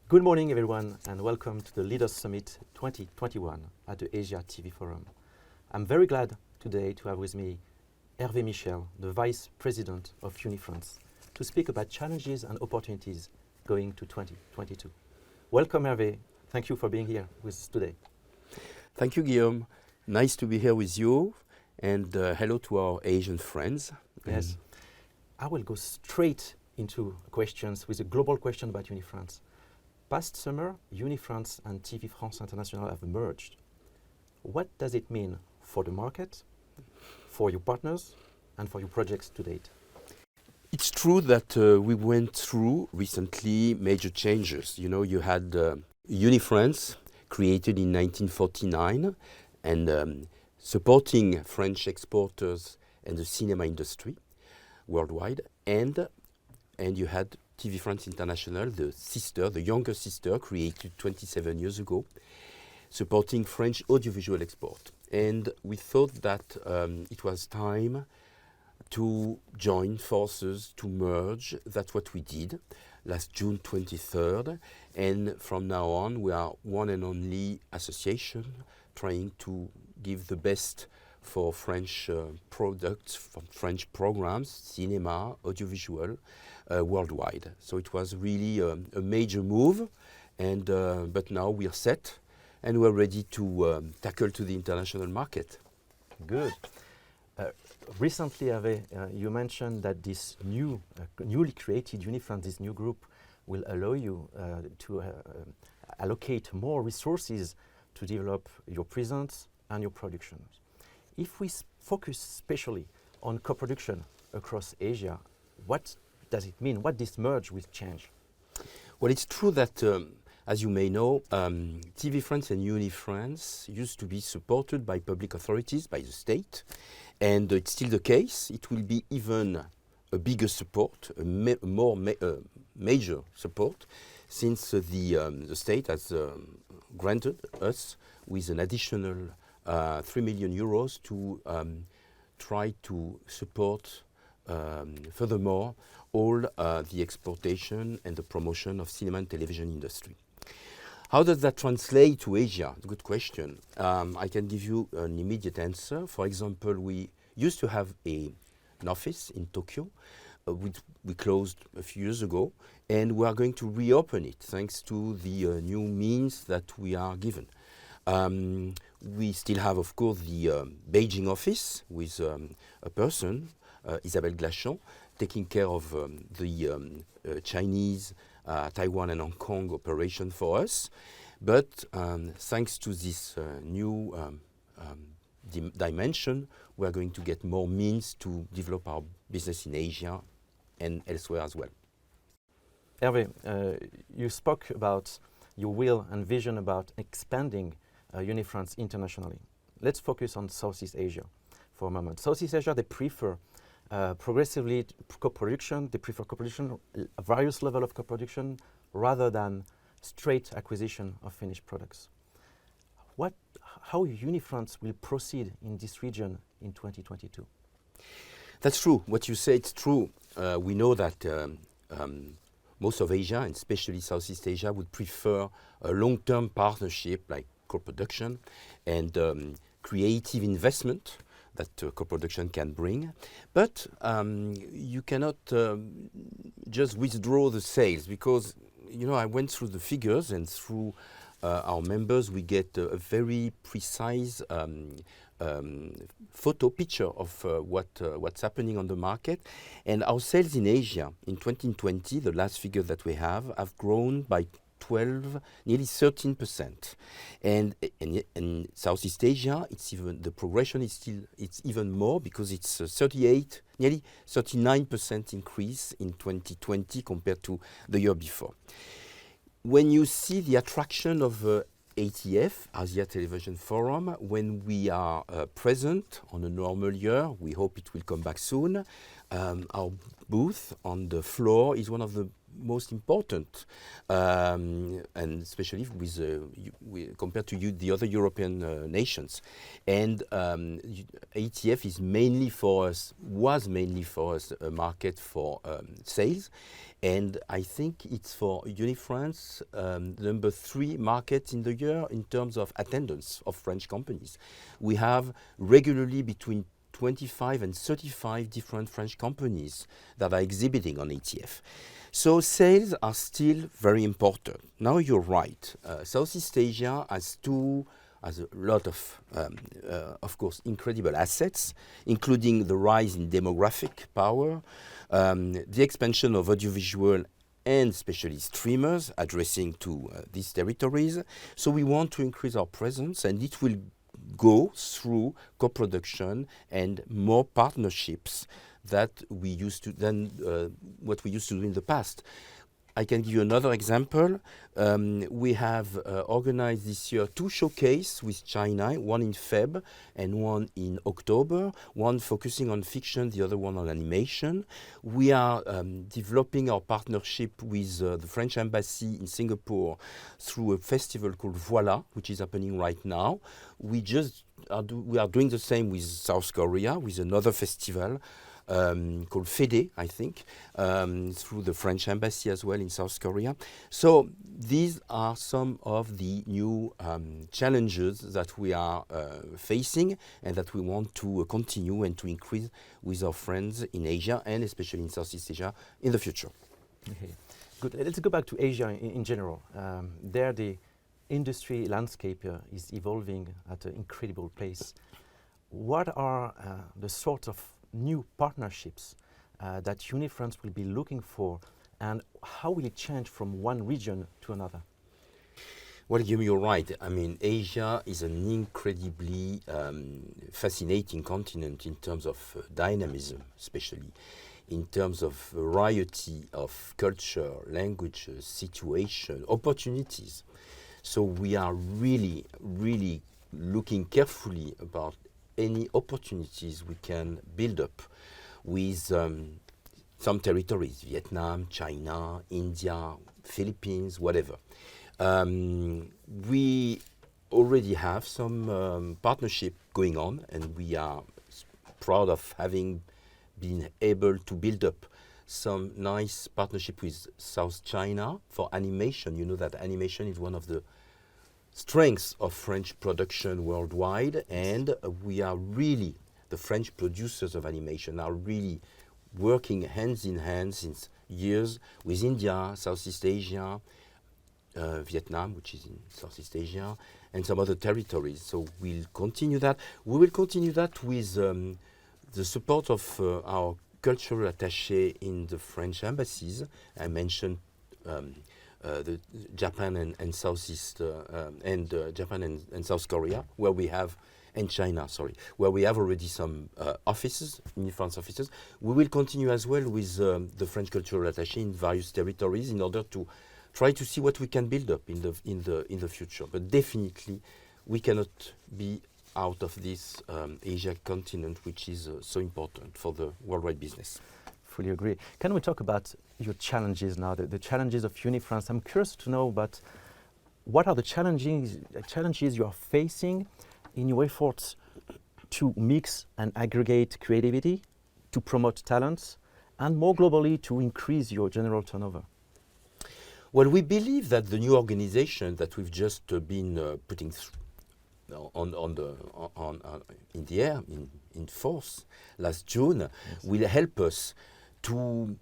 Good morning, everyone, and welcome to the Leaders Summit 2021 at the Asia TV Forum. I'm very glad today to have with me Hervé Michel, the Vice President of Unifrance, to speak about challenges and opportunities going to 2022. Welcome, Hervé. Thank you for being here with us today. Thank you, Guillaume. Nice to be here with you, and hello to our Asian friends. Yes. I will go straight into questions with a global question about Unifrance. Past summer, Unifrance and TV France International have merged. What does it mean for the market, for your partners, and for your projects to date? It's true that we went through recently major changes. You know, you had Unifrance, created in 1949, and supporting French exporters and the cinema industry worldwide, and you had TV France International, the younger sister, created 27 years ago, supporting French audiovisual export. And we thought that it was time to join forces, to merge. That's what we did last June 23rd. And from now on, we are one and only association trying to give the best for French products, for French programs, cinema, audiovisual, worldwide. So it was really a major move, and but now we are set, and we're ready to tackle to the international market. Good. Recently, Hervé, you mentioned that this newly created Unifrance, this new group, will allow you to allocate more resources to develop your presence and your productions. If we focus especially on co-production across Asia, what does it mean? What this merge will change? Well, it's true that, as you may know, TV France and Unifrance used to be supported by public authorities, by the state, and it's still the case. It will be even a bigger support, a major support, since the state has granted us with an additional 3 million euros to try to support furthermore all the exportation and the promotion of cinema and television industry. How does that translate to Asia? Good question. I can give you an immediate answer. For example, we used to have an office in Tokyo, which we closed a few years ago, and we are going to reopen it thanks to the new means that we are given. We still have, of course, the Beijing office with a person, Isabelle Glachon, taking care of the Chinese, Taiwan and Hong Kong operation for us. But thanks to this new dimension, we are going to get more means to develop our business in Asia and elsewhere as well. Hervé, you spoke about your will and vision about expanding Unifrance internationally. Let's focus on Southeast Asia for a moment. Southeast Asia, they prefer progressively co-production. They prefer co-production, various level of co-production, rather than straight acquisition of finished products. How Unifrance will proceed in this region in 2022? That's true. What you say, it's true. We know that most of Asia, and especially Southeast Asia, would prefer a long-term partnership like co-production and creative investment that co-production can bring. But you cannot just withdraw the sales, because, you know, I went through the figures, and through our members we get a very precise picture of what's happening on the market. And our sales in Asia in 2020, the last figure that we have grown by 12, nearly 13%. And in Southeast Asia, the progression is even more, because it's 38, nearly 39% increase in 2020 compared to the year before. When you see the attraction of ATF, Asia Television Forum, when we are present on a normal year, we hope it will come back soon. Our booth on the floor is one of the most important, and especially compared to the other European nations. And ATF is mainly for us, was mainly for us a market for sales. And I think it's for Unifrance number 3 market in the year in terms of attendance of French companies. We have regularly between 25 and 35 different French companies that are exhibiting on ATF. So sales are still very important. Now you're right. Southeast Asia has a lot of course, incredible assets, including the rise in demographic power, the expansion of audiovisual and especially streamers addressing to these territories. So we want to increase our presence, and it will go through co-production and more partnerships that we used to what we used to do in the past. I can give you another example. We have organized this year 2 showcases with China, one in Feb and one in October, one focusing on fiction, the other one on animation. We are developing our partnership with the French Embassy in Singapore through a festival called Voila, which is happening right now. We are doing the same with South Korea, with another festival called FEDE, I think, through the French Embassy as well in South Korea. So these are some of the new challenges that we are facing and that we want to continue and to increase with our friends in Asia and especially in Southeast Asia in the future. Okay. Good. Let's go back to Asia in general. There the industry landscape is evolving at an incredible pace. What are the sort of new partnerships that Unifrance will be looking for, and how will it change from one region to another? Well, you're right. I mean, Asia is an incredibly fascinating continent in terms of dynamism, especially in terms of variety of culture, languages, situation, opportunities. So we are really, really looking carefully about any opportunities we can build up with some territories, Vietnam, China, India, Philippines, whatever. We already have some partnership going on, and we are proud of having been able to build up some nice partnership with South China for animation. You know that animation is one of the strengths of French production worldwide, and we are really, the French producers of animation are really working hands in hand since years with India, Southeast Asia, Vietnam, which is in Southeast Asia, and some other territories. So we'll continue that. We will continue that with the support of our cultural attaché in the French embassies. I mentioned the Japan and Southeast and Japan and South Korea, where we have, and China, sorry, where we have already some offices, Unifrance offices. We will continue as well with the French cultural attaché in various territories in order to try to see what we can build up in the future. But definitely, we cannot be out of this Asia continent, which is so important for the worldwide business. Fully agree. Can we talk about your challenges now, the challenges of Unifrance? I'm curious to know about what are the challenges you are facing in your efforts to mix and aggregate creativity, to promote talents, and more globally to increase your general turnover? Well, we believe that the new organization that we've just been putting in the air, in force last June, yes, will help us to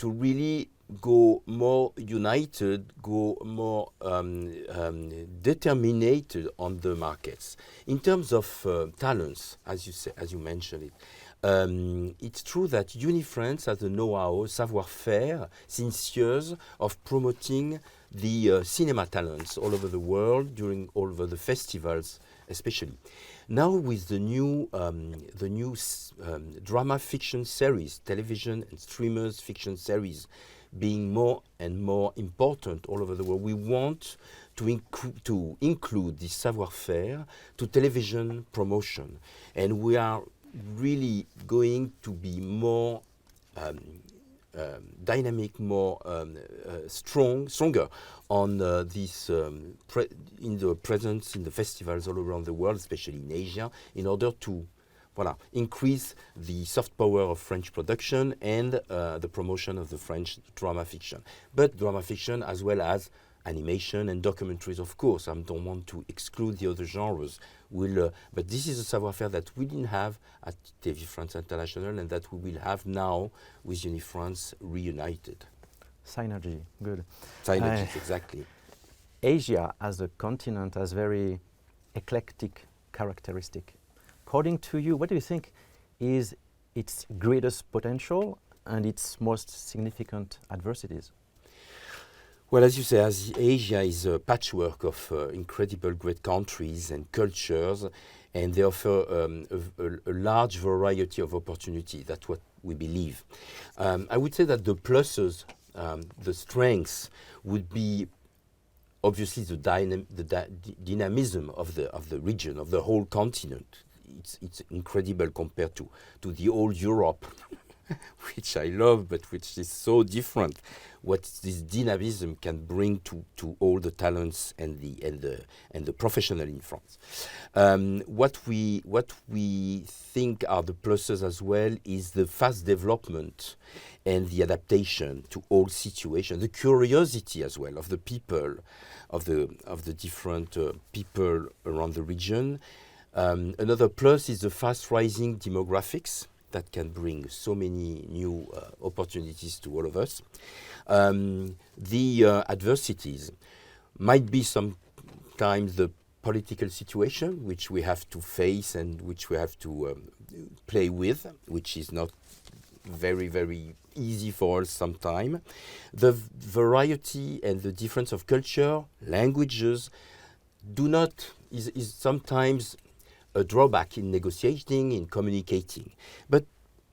really go more united, go more determined on the markets. In terms of talents, as you mentioned it, it's true that Unifrance has the know-how, savoir-faire, since years of promoting the cinema talents all over the world, during all over the festivals especially. Now with the new drama fiction series, television and streamers fiction series being more and more important all over the world, we want to include this savoir-faire to television promotion. And we are really going to be more dynamic, more stronger on this in the presence in the festivals all around the world, especially in Asia, in order to increase the soft power of French production and the promotion of the French drama fiction. But drama fiction as well as animation and documentaries, of course. I don't want to exclude the other genres. But this is a savoir-faire that we didn't have at TV France International and that we will have now with Unifrance reunited. Synergy, good. Synergy, exactly. Asia as a continent has very eclectic characteristic. According to you, what do you think is its greatest potential and its most significant adversities? Well, as you say, as Asia is a patchwork of incredible great countries and cultures, and they offer a large variety of opportunity. That's what we believe. I would say that the pluses, the strengths, would be obviously the dynamism of the region, of the whole continent. It's incredible compared to the old Europe, which I love, but which is so different. What this dynamism can bring to all the talents and the professional in France. What we think are the pluses as well is the fast development and the adaptation to all situations, the curiosity as well of the people, of the different people around the region. Another plus is the fast rising demographics that can bring so many new opportunities to all of us. The adversities might be sometimes the political situation which we have to face and which we have to play with, which is not very, very easy for us sometimes. The variety and the difference of culture, languages, is sometimes a drawback in negotiating, in communicating. But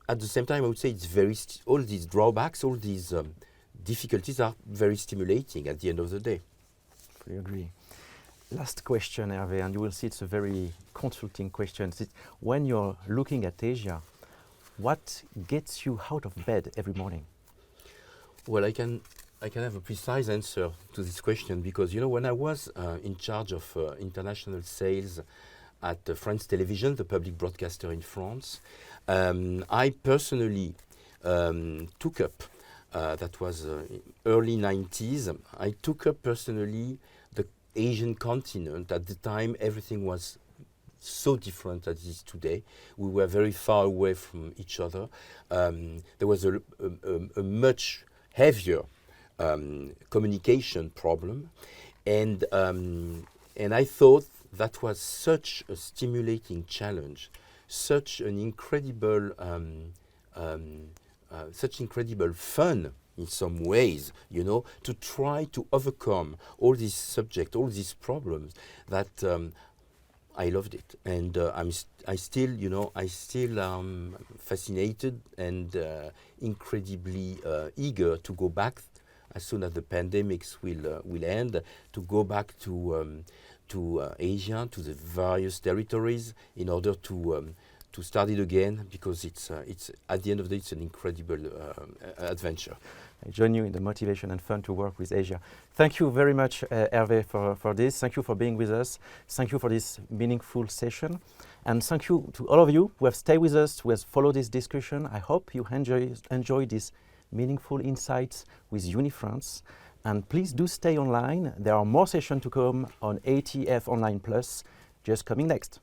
at the same time, I would say it's all these drawbacks, all these difficulties are very stimulating at the end of the day. Fully agree. Last question, Hervé, and you will see it's a very consulting question. When you're looking at Asia, what gets you out of bed every morning? Well, I can have a precise answer to this question because, when I was in charge of international sales at France Television, the public broadcaster in France, I personally took up, that was early 90s, I took up personally the Asian continent. At the time, everything was so different as it is today. We were very far away from each other. There was a much heavier communication problem, and I thought that was such a stimulating challenge, such an incredible, such incredible fun in some ways, to try to overcome all these subjects, all these problems. That I loved it, and I still am fascinated and incredibly eager to go back as soon as the pandemics will end, to go back to Asia, to the various territories, in order to start it again, because it's at the end of the day, it's an incredible adventure. I join you in the motivation and fun to work with Asia. Thank you very much, Hervé, for this. Thank you for being with us. Thank you for this meaningful session. And thank you to all of you who have stayed with us, who have followed this discussion. I hope you enjoy these meaningful insights with Unifrance. And please do stay online. There are more sessions to come on ATF Online Plus, just coming next.